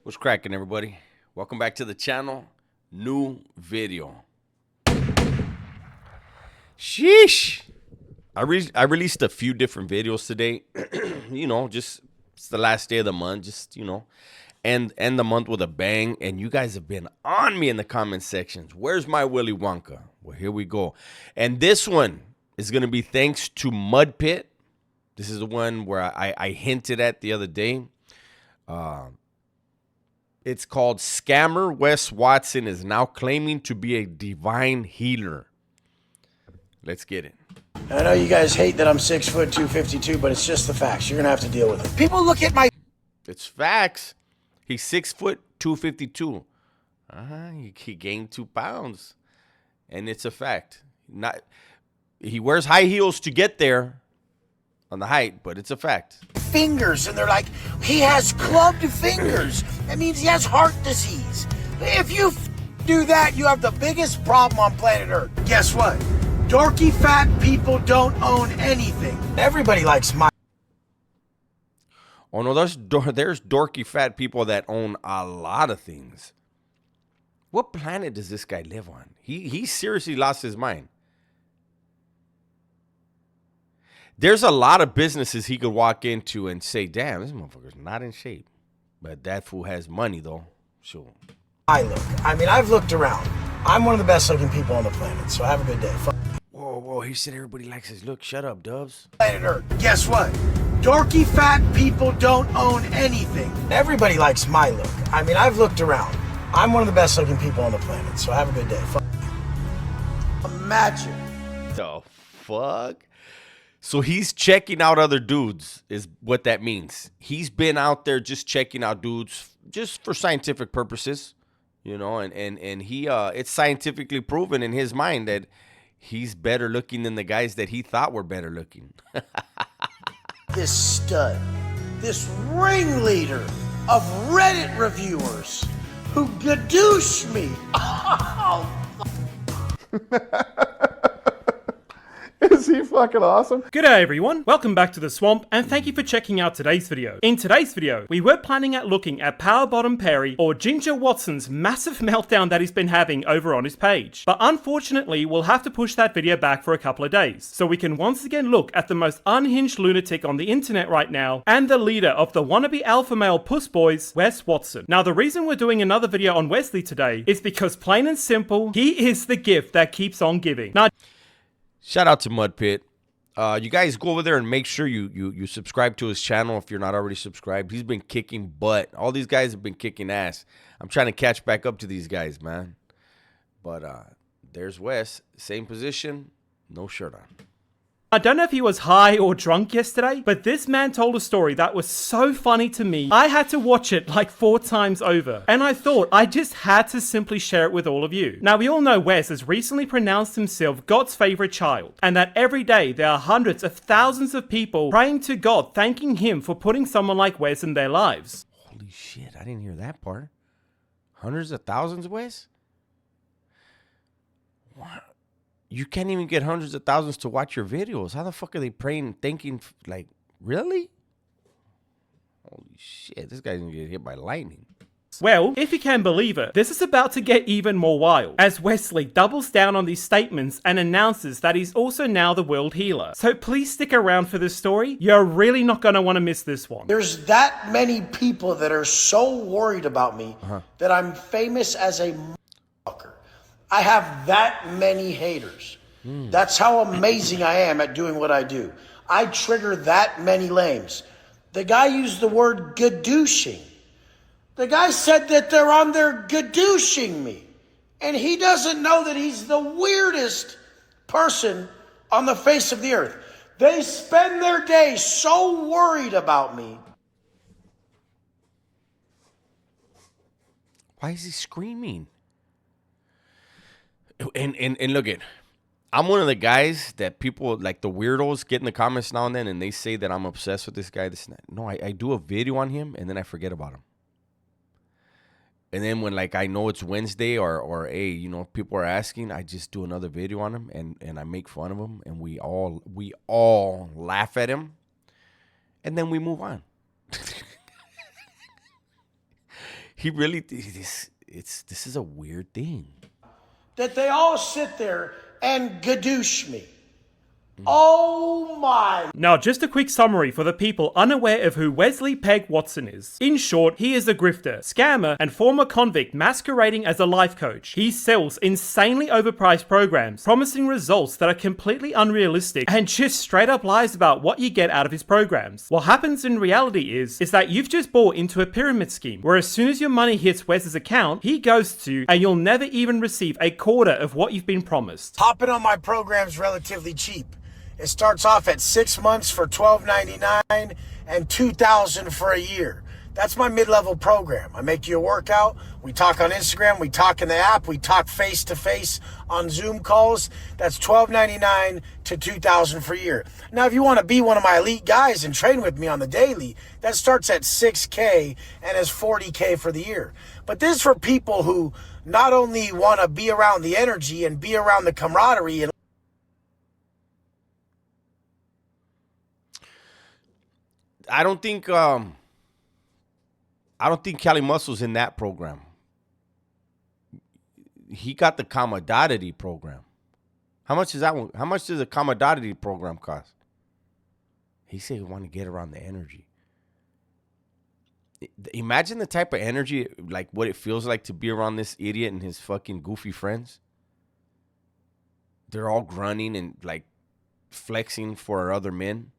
What's cracking, everybody? Welcome back to the channel. New video. Sheesh. I released a few different videos today. Just it's the last day of the month. End the month with a bang. And you guys have been on me in the comment sections. Where's my Willy Wonka? Well, here we go. And this one is going to be thanks to Mud Pit. This is the one where I hinted at the other day. It's called Scammer Wes Watson is now claiming to be a divine healer. Let's get it. I know you guys hate that I'm 6 foot 252, but it's just the facts. You're gonna have to deal with it. People look at my. It's facts. He's 6 foot 252. He gained 2 pounds, and it's a fact. He wears high heels to get there on the height, but it's a fact. Fingers, and they're like, he has clubbed fingers. That means he has heart disease. If you do that, you have the biggest problem on planet Earth. Guess what? Dorky fat people don't own anything. Everybody likes my. Oh no, there's dorky fat people that own a lot of things. What planet does this guy live on? He seriously lost his mind. There's a lot of businesses he could walk into and say, damn, this motherfucker's not in shape. But that fool has money, though. Sure. I look. I mean, I've looked around. I'm one of the best looking people on the planet, so have a good day. Whoa, he said everybody likes his look. Shut up, Dubs. Planet Earth. Guess what? Dorky fat people don't own anything. Everybody likes my look. I mean, I've looked around. I'm one of the best looking people on the planet, so have a good day. Imagine. The fuck? So he's checking out other dudes is what that means. He's been out there just checking out dudes just for scientific purposes, and he it's scientifically proven in his mind that he's better looking than the guys that he thought were better looking. This stud, this ringleader of Reddit reviewers who gadoosh me. Is he fucking awesome? G'day everyone, welcome back to The Swamp, and thank you for checking out today's video. In today's video, we were planning at looking at Power Bottom Perry or Ginger Watson's massive meltdown that he's been having over on his page. But unfortunately, we'll have to push that video back for a couple of days, so we can once again look at the most unhinged lunatic on the internet right now, and the leader of the wannabe alpha male puss boys, Wes Watson. Now the reason we're doing another video on Wesley today is because plain and simple, he is the gift that keeps on giving. Now, shout out to Mud Pit. You guys go over there and make sure you subscribe to his channel if you're not already subscribed. He's been kicking butt. All these guys have been kicking ass. I'm trying to catch back up to these guys, man. But there's Wes. Same position, no shirt on. I don't know if he was high or drunk yesterday, but this man told a story that was so funny to me, I had to watch it like 4 times over. And I thought I just had to simply share it with all of you. Now, we all know Wes has recently pronounced himself God's favorite child, and that every day there are hundreds of thousands of people praying to God, thanking him for putting someone like Wes in their lives. Holy shit, I didn't hear that part. Hundreds of thousands, Wes? What? You can't even get hundreds of thousands to watch your videos. How the fuck are they praying, thinking, like, really? Holy shit, this guy's gonna get hit by lightning. Well, if you can believe it, this is about to get even more wild, as Wesley doubles down on these statements and announces that he's also now the world healer. So please stick around for this story. You're really not going to want to miss this one. There's that many people that are so worried about me that I'm famous as a motherfucker. I have that many haters. That's how amazing I am at doing what I do. I trigger that many lames. The guy used the word gadooshing. The guy said that they're on there gadooshing me. And he doesn't know that he's the weirdest person on the face of the earth. They spend their day so worried about me. Why is he screaming? And look at, I'm one of the guys that people, like the weirdos, get in the comments now and then, and they say that I'm obsessed with this guy. No, I do a video on him, and then I forget about him. And then when, like, I know it's Wednesday or hey, people are asking, I just do another video on him, and I make fun of him, and we all laugh at him, and then we move on. He really this is a weird thing. That they all sit there and gadoosh me. Oh my. Now, just a quick summary for the people unaware of who Wesley Peg Watson is. In short, he is a grifter, scammer, and former convict masquerading as a life coach. He sells insanely overpriced programs, promising results that are completely unrealistic and just straight up lies about what you get out of his programs. What happens in reality is that you've just bought into a pyramid scheme, where as soon as your money hits Wes's account, he goes to, and you'll never even receive a quarter of what you've been promised. Hopping on my program's relatively cheap. It starts off at 6 months for $12.99 and $2,000 for a year. That's my mid-level program. I make you a workout. We talk on Instagram. We talk in the app. We talk face-to-face on Zoom calls. That's $12.99 to $2,000 for a year. Now, if you want to be one of my elite guys and train with me on the daily, that starts at $6K and is $40K for the year. But this is for people who not only want to be around the energy and be around the camaraderie and I don't think Cali Muscle's in that program. He got the commodity program. How much is that one? How much does a commodity program cost? He said he wanted to get around the energy. Imagine the type of energy, like what it feels like to be around this idiot and his fucking goofy friends. They're all grunting and like flexing for other men.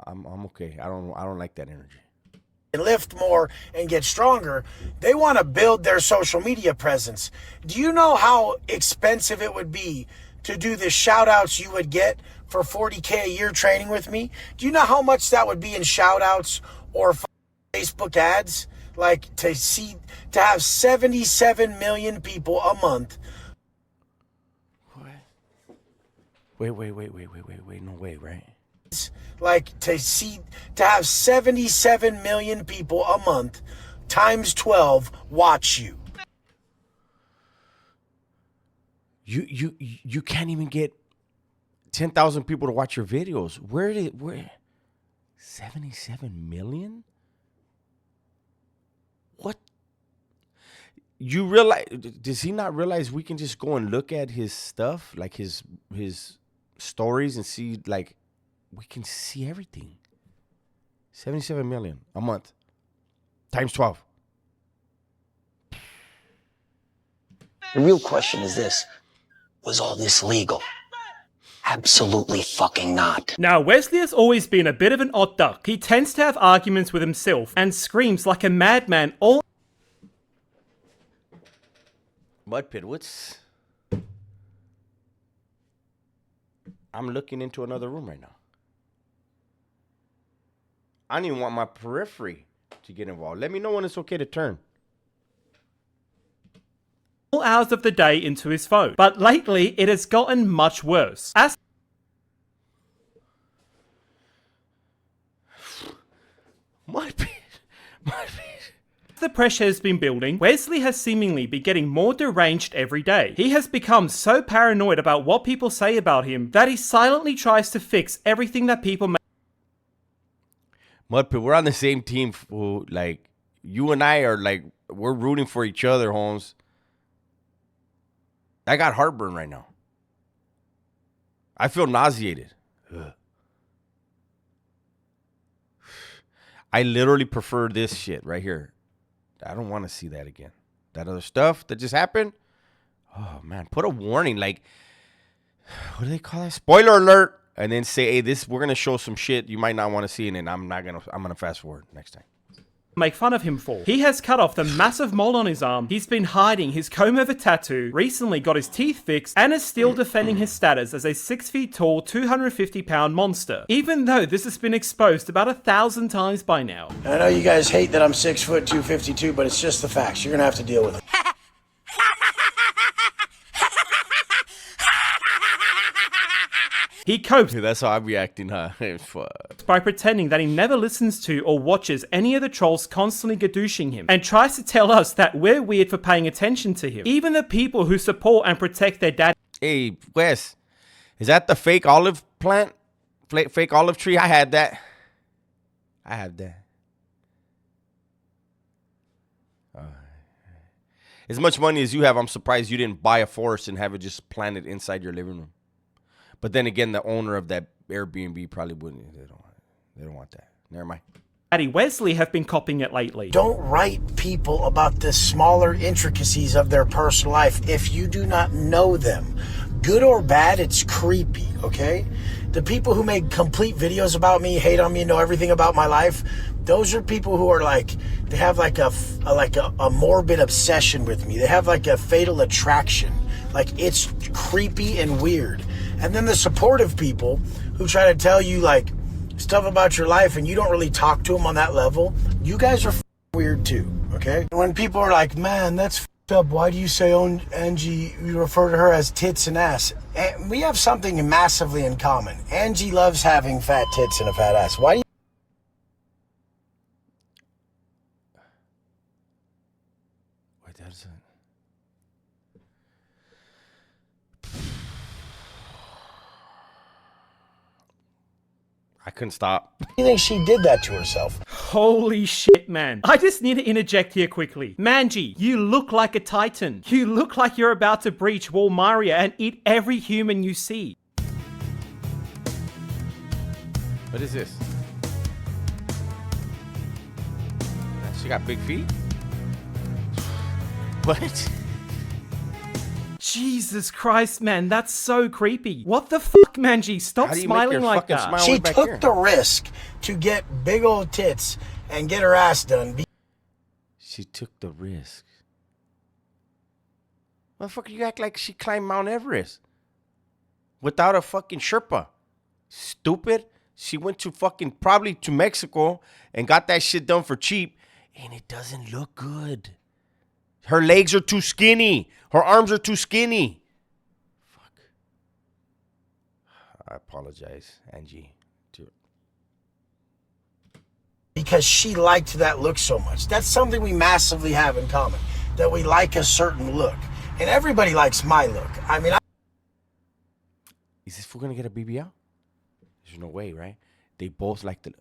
I'm okay. I don't like that energy. Lift more and get stronger. They want to build their social media presence. Do you know how expensive it would be to do the shout outs you would get for $40K a year training with me? Do you know how much that would be in shout outs or Facebook ads? Like to have 77 million people a month. What? Wait. No way, right? Like to have 77 million people a month times 12 watch you. You can't even get 10,000 people to watch your videos. Where 77 million? What? You realize, does he not realize we can just go and look at his stuff, like his stories, and see, like, we can see everything. 77 million a month times 12. The real question is this: was all this legal? Absolutely fucking not. Now, Wesley has always been a bit of an odd duck. He tends to have arguments with himself and screams like a madman all... Mudpit, what's... I'm looking into another room right now. I don't even want my periphery to get involved. Let me know when it's okay to turn. all hours of the day into his phone. But lately, it has gotten much worse. As the pressure has been building, Wesley has seemingly been getting more deranged every day. He has become so paranoid about what people say about him that he silently tries to fix everything that people make. Mudpit, we're on the same team. Like, you and I are like, we're rooting for each other, Holmes. I got heartburn right now. I feel nauseated. Ugh. I literally prefer this shit right here. I don't want to see that again. That other stuff that just happened. Oh, man. Put a warning. Like, what do they call that? Spoiler alert. And then say, hey, we're going to show some shit you might not want to see. And then I'm going to fast forward next time. Make fun of him for. He has cut off the massive mole on his arm, he's been hiding his comb-over tattoo, recently got his teeth fixed, and is still defending his status as a 6 feet tall, 250-pound monster, even though this has been exposed about 1,000 times by now. I know you guys hate that I'm 6 foot 252, but it's just the facts. You're gonna have to deal with it. He copes That's how I'm reacting, huh? by pretending that he never listens to or watches any of the trolls constantly gadooshing him, and tries to tell us that we're weird for paying attention to him. Even the people who support and protect their dad. Hey, Wes, is that the fake olive plant? Fake olive tree? I had that. As much money as you have, I'm surprised you didn't buy a forest and have it just planted inside your living room. But then again, the owner of that Airbnb probably wouldn't. They don't want that. Never mind. Daddy Wesley have been copying it lately. Don't write people about the smaller intricacies of their personal life if you do not know them. Good or bad, it's creepy, okay? The people who make complete videos about me, hate on me, know everything about my life, those are people who are like, they have like a morbid obsession with me. They have like a fatal attraction. Like, it's creepy and weird. And then the supportive people who try to tell you like stuff about your life and you don't really talk to them on that level, you guys are weird too, okay? When people are like, man, that's up, why do you say Angie, you refer to her as tits and ass? And we have something massively in common. Angie loves having fat tits and a fat ass. Why do you... Wait, that's it. I couldn't stop. You think she did that to herself? Holy shit, man. I just need to interject here quickly. Manji, you look like a titan. You look like you're about to breach Walmaria and eat every human you see. What is this? She got big feet? What? Jesus Christ, man, that's so creepy. What the fuck, Manji? Stop How do you smiling make your like fucking that. smile She way back took here? the risk to get big old tits and get her ass done. She took the risk. Motherfucker, you act like she climbed Mount Everest without a fucking Sherpa. Stupid. She went to fucking probably to Mexico and got that shit done for cheap, and it doesn't look good. Her legs are too skinny. Her arms are too skinny. Fuck. I apologize, Angie. Because she liked that look so much. That's something we massively have in common, that we like a certain look. And everybody likes my look. I mean, Is this fool gonna get a BBL? There's no way, right? They both like the...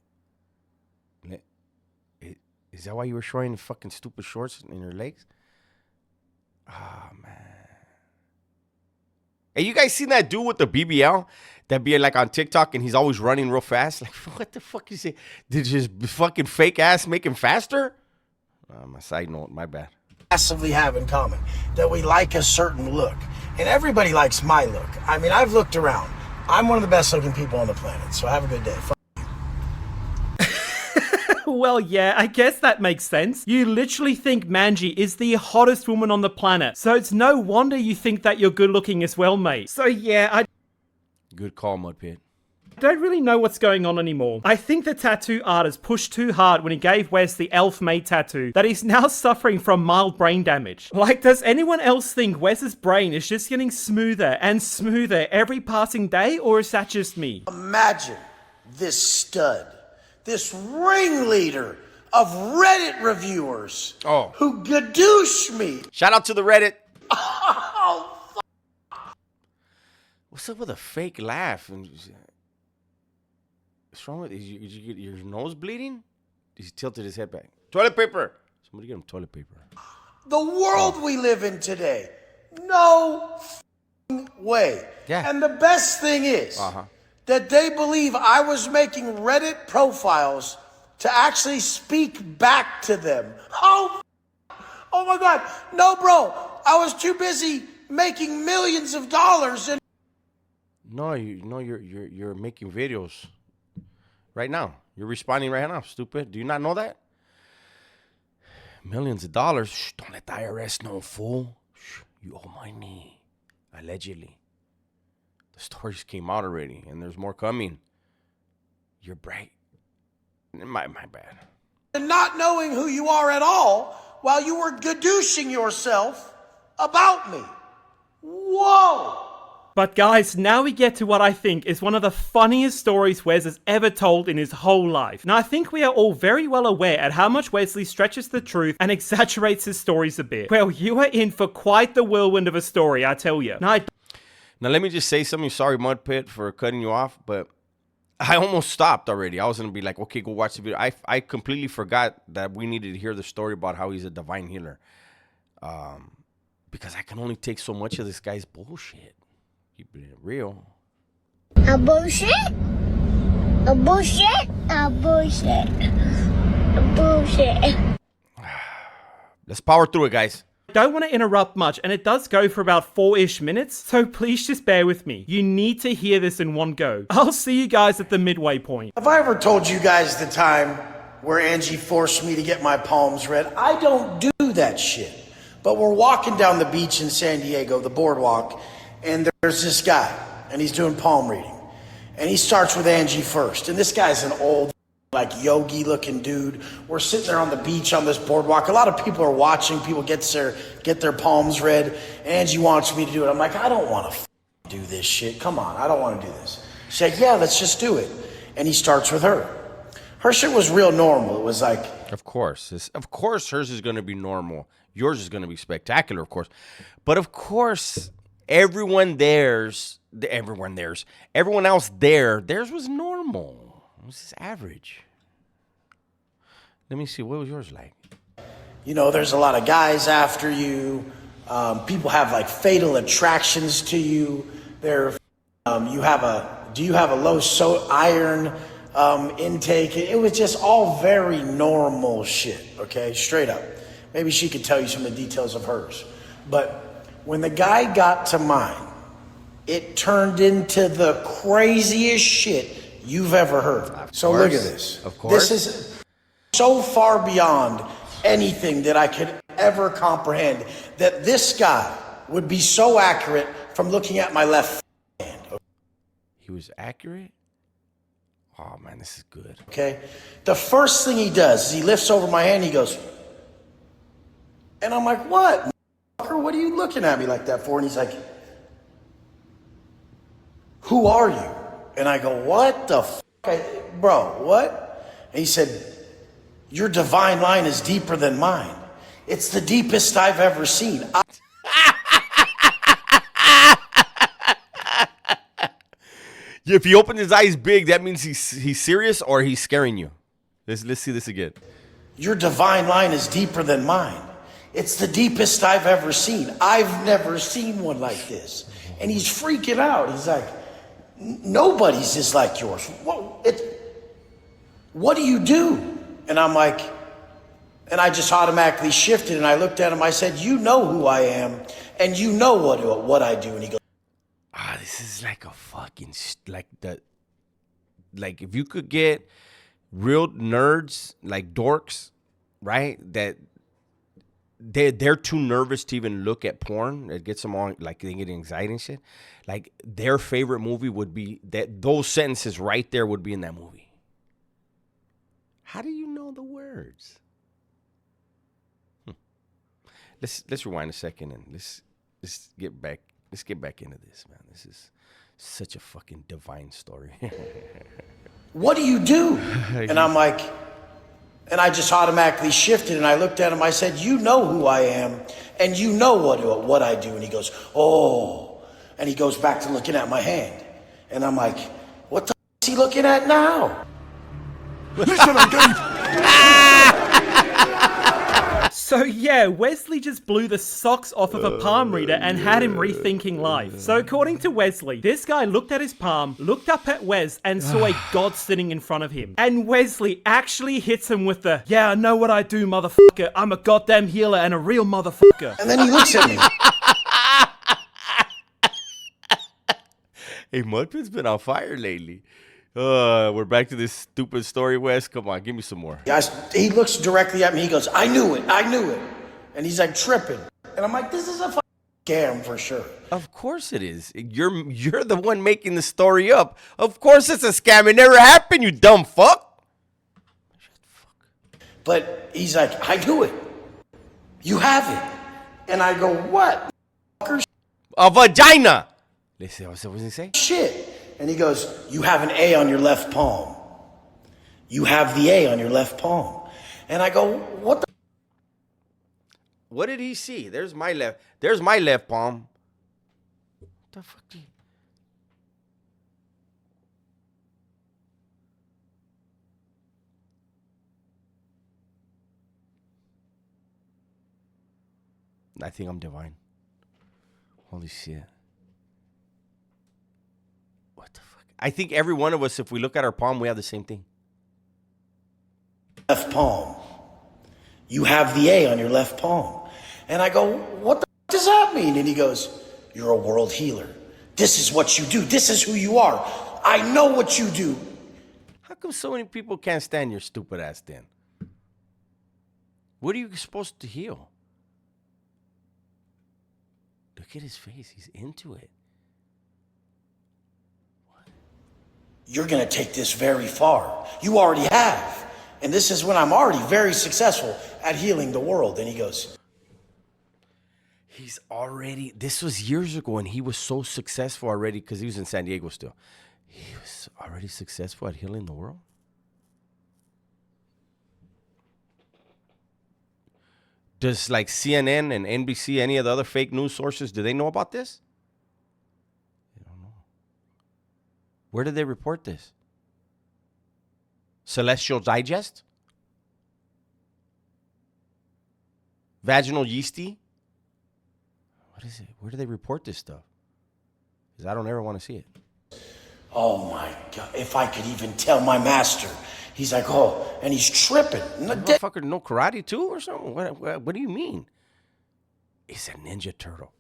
Is that why you were showing fucking stupid shorts in your legs? Oh, man. Hey, you guys seen that dude with the BBL? That be like on TikTok and he's always running real fast? Like, what the fuck is it? Did his fucking fake ass make him faster? My side note, my bad. massively have in common, that we like a certain look. And everybody likes my look. I mean, I've looked around. I'm one of the best looking people on the planet, so have a good day. Well, yeah, I guess that makes sense. You literally think Manji is the hottest woman on the planet, so it's no wonder you think that you're good looking as well, mate. So yeah, I Good call, Mudpit. don't really know what's going on anymore. I think the tattoo artist pushed too hard when he gave Wes the elf-made tattoo that he's now suffering from mild brain damage. Like, does anyone else think Wes's brain is just getting smoother and smoother every passing day, or is that just me? Imagine this stud, this ringleader of Reddit reviewers who gadoosh me. Shout out to the Reddit. Oh, What's up with a fake laugh? What's wrong with your nose bleeding? He tilted his head back. Toilet paper. Somebody get him toilet paper. the world we live in today. No way. Yeah. And the best thing is that they believe I was making Reddit profiles to actually speak back to them. Oh my God. No, bro. I was too busy making millions of dollars and No, you're making videos right now. You're responding right now, stupid. Do you not know that? Millions of dollars. Shh, don't let the IRS know, fool. Shh, you owe money. Allegedly. The stories came out already, and there's more coming. You're bright. My bad. not knowing who you are at all while you were gadooshing yourself about me. Whoa! But guys, now we get to what I think is one of the funniest stories Wes has ever told in his whole life. Now I think we are all very well aware at how much Wesley stretches the truth and exaggerates his stories a bit. Well, you are in for quite the whirlwind of a story, I tell you. Now let me just say something. Sorry, Mudpit, for cutting you off, but I almost stopped already. I was gonna be like, okay, go watch the video. I completely forgot that we needed to hear the story about how he's a divine healer. Because I can only take so much of this guy's bullshit. Keeping it real. A bullshit? A bullshit? A bullshit. A bullshit. Let's power through it, guys. Don't want to interrupt much, and it does go for about 4-ish minutes, so please just bear with me. You need to hear this in one go. I'll see you guys at the midway point. Have I ever told you guys the time where Angie forced me to get my palms read? I don't do that shit. But we're walking down the beach in San Diego, the boardwalk, and there's this guy, and he's doing palm reading. And he starts with Angie first. And this guy's an old, like yogi-looking dude. We're sitting there on the beach on this boardwalk. A lot of people are watching. People get their palms read. Angie wants me to do it. I'm like, I don't want to do this shit. Come on, I don't want to do this. She's like, yeah, let's just do it. And he starts with her. Her shit was real normal. It was like... Of course. Hers is going to be normal. Yours is going to be spectacular, of course. But of course, everyone else there, theirs was normal. It was just average. Let me see. What was yours like? You know, there's a lot of guys after you. People have like fatal attractions to you. Do you have a low iron intake? It was just all very normal shit, okay? Straight up. Maybe she could tell you some of the details of hers. But when the guy got to mine, it turned into the craziest shit you've ever heard. So look at this. Of course. This is so far beyond anything that I could ever comprehend, that this guy would be so accurate from looking at my left hand. He was accurate? Oh, man, this is good. Okay? The first thing he does is he lifts over my hand, he goes, and I'm like, what? What are you looking at me like that for? And he's like, who are you? And I go, what the bro, what? And he said, your divine line is deeper than mine. It's the deepest I've ever seen. If he opened his eyes big, that means he's serious or he's scaring you. Let's see this again. Your divine line is deeper than mine. It's the deepest I've ever seen. I've never seen one like this. And he's freaking out. He's like, nobody's is like yours. What do you do? And I'm like, and I just automatically shifted and I looked at him. I said, you know who I am and you know what I do. And he goes, this is like a fucking, like if you could get real nerds, like dorks, right? That they're too nervous to even look at porn. It gets them on, like they get anxiety and shit. Like their favorite movie would be that. Those sentences right there would be in that movie. How do you know the words? Let's rewind a second and let's get back. Let's get back into this, man. This is such a fucking divine story. what do you do? And I'm like, and I just automatically shifted and I looked at him. I said, you know who I am and you know what I do. And he goes, oh. And he goes back to looking at my hand. And I'm like, what the is he looking at now? Listen, I'm going. So yeah, Wesley just blew the socks off of a palm reader and had him rethinking life. So according to Wesley, this guy looked at his palm, looked up at Wes, and saw a god sitting in front of him. And Wesley actually hits him with the, yeah, I know what I do, motherfucker. I'm a goddamn healer and a real motherfucker. And then he looks at me. Hey, Mudpit's been on fire lately. We're back to this stupid story, Wes. Come on, give me some more. Guys, he looks directly at me. He goes, I knew it. And he's like tripping. And I'm like, this is a fucking scam for sure. Of course it is. You're the one making the story up. Of course it's a scam. It never happened, you dumb fuck. But he's like, I knew it. You have it. And I go, what? A vagina. Listen, what does he say? Shit. And he goes, you have an A on your left palm. You have the A on your left palm. And I go, what the? What did he see? There's my left palm. What the fuck? I think I'm divine. Holy shit. What the fuck? I think every one of us, if we look at our palm, we have the same thing. Left palm. You have the A on your left palm. And I go, what the f- does that mean? And he goes, you're a world healer. This is what you do. This is who you are. I know what you do. How come so many people can't stand your stupid ass then? What are you supposed to heal? Look at his face. He's into it. You're going to take this very far. You already have. And this is when I'm already very successful at healing the world. And he goes, He's already, this was years ago, and he was so successful already because he was in San Diego still. He was already successful at healing the world. Does like CNN and NBC, any of the other fake news sources, do they know about this? I don't know. Where did they report this? Celestial Digest? Vaginal Yeasty? What is it? Where do they report this stuff? Because I don't ever want to see it. oh my God, if I could even tell my master. He's like, oh, and he's tripping. Motherfucker, no karate too or something? What do you mean? It's a Ninja Turtle.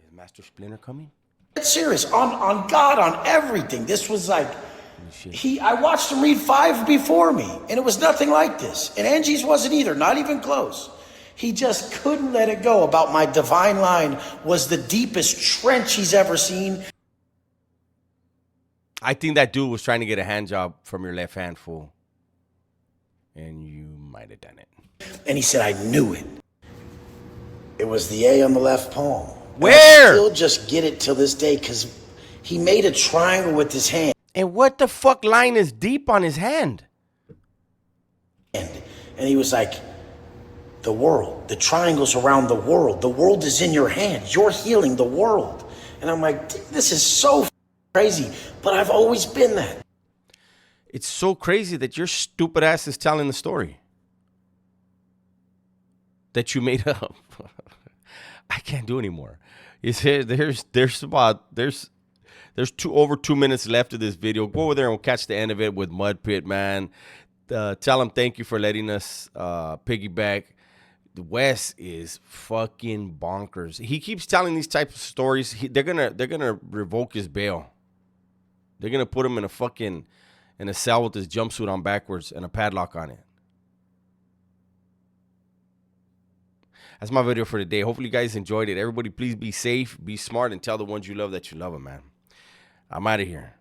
Is Master Splinter coming? It's serious. On God, on everything. This was like, I watched him read 5 before me, and it was nothing like this. And Angie's wasn't either, not even close. He just couldn't let it go about my divine line was the deepest trench he's ever seen. I think that dude was trying to get a hand job from your left hand, fool. And you might have done it. And he said, I knew it. It was the A on the left palm. Where? I still just get it till this day because he made a triangle with his hand. And what the fuck line is deep on his hand? And he was like, the world, the triangles around the world. The world is in your hand. You're healing the world. And I'm like, this is so crazy, but I've always been that. It's so crazy that your stupid ass is telling the story that you made up. I can't do anymore. You see, there's over 2 minutes left of this video. Go over there and we'll catch the end of it with Mud Pit, man. Tell him thank you for letting us piggyback. Wes is fucking bonkers. He keeps telling these types of stories. They're gonna revoke his bail. They're gonna put him in a cell with his jumpsuit on backwards and a padlock on it. That's my video for today. Hopefully you guys enjoyed it. Everybody, please be safe, be smart, and tell the ones you love that you love them, man. I'm out of here.